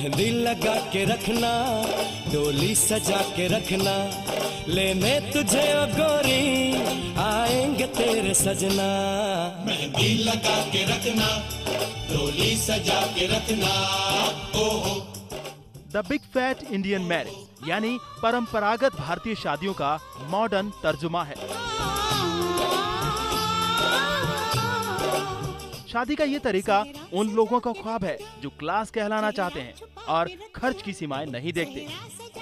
मेहंदी लगा के रखना, डोली सजा के रखना, लेने तुझे ओ गोरी आएंगे तेरे सजना। मेहंदी लगा के रखना, डोली सजा के रखना। ओहो। The big fat Indian marriage यानी परंपरागत भारतीय शादियों का मॉडर्न तर्जुमा है। शादी का ये तरीका उन लोगों का ख्वाब है जो क्लास कहलाना चाहते हैं और खर्च की सीमाएं नहीं देखते।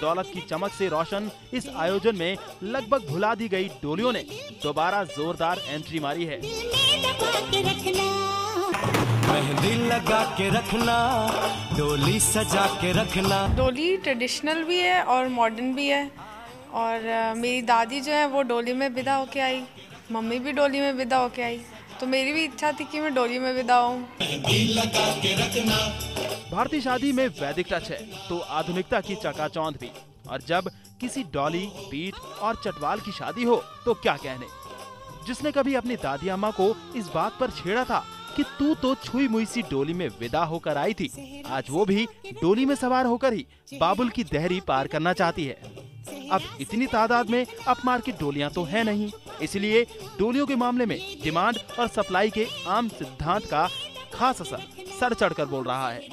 दौलत की चमक से रोशन इस आयोजन में लगभग भुला दी गई डोलियों ने दोबारा जोरदार एंट्री मारी है। मेहंदी लगा के रखना, डोली सजा के रखना। डोली ट्रेडिशनल भी है और मॉडर्न भी है। और मेरी दादी जो है वो डोली में विदा होके आई, मम्मी भी डोली में विदा होके आई, तो मेरी भी इच्छा थी कि मैं डोली में विदा हूँ। भारतीय शादी में वैदिक टच है तो आधुनिकता की चकाचौंध भी। और जब किसी डॉली, बीट और चटवाल की शादी हो तो क्या कहने। जिसने कभी अपनी दादी अम्मा को इस बात पर छेड़ा था कि तू तो छुई मुई सी डोली में विदा होकर आई थी, आज वो भी डोली में सवार होकर ही बाबुल की देहरी पार करना चाहती है। अब इतनी तादाद में अपमार्केट डोलियां तो है नहीं, इसलिए डोलियों के मामले में डिमांड और सप्लाई के आम सिद्धांत का खास असर सर चढ़कर बोल रहा है।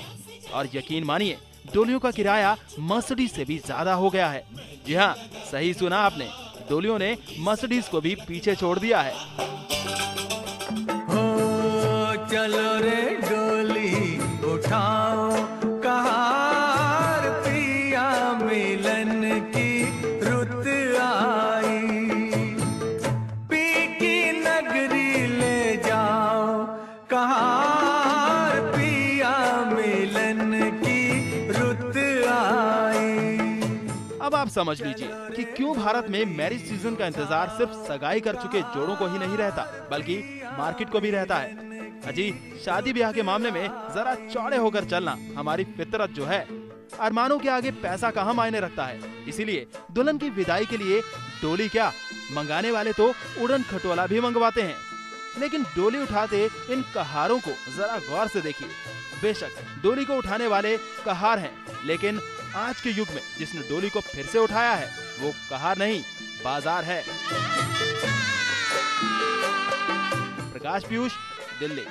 और यकीन मानिए, डोलियों का किराया मर्सिडीज से भी ज्यादा हो गया है। जी हाँ, सही सुना आपने, डोलियों ने मर्सिडीज को भी पीछे छोड़ दिया है। हो चलो रे डोली उठाओ, कहार पिया मिलन की रुत आई, पी की नगरी ले जाओ, कहार पिया मिलन की रुत आई। अब आप समझ लीजिए कि क्यों भारत में मैरिज सीजन का इंतजार सिर्फ सगाई कर चुके जोड़ों को ही नहीं रहता, बल्कि मार्केट को भी रहता है। अजी, शादी ब्याह के मामले में जरा चौड़े होकर चलना हमारी फितरत जो है। अरमानों के आगे पैसा कहाँ मायने रखता है। इसीलिए दुल्हन की विदाई के लिए डोली क्या, मंगाने वाले तो उड़न खटोला भी मंगवाते हैं। लेकिन डोली उठाते इन कहारों को जरा गौर से देखिए। बेशक डोली को उठाने वाले कहार हैं, लेकिन आज के युग में जिसने डोली को फिर से उठाया है वो कहार नहीं, बाजार है। प्रकाश पीयूष, दिल्ली।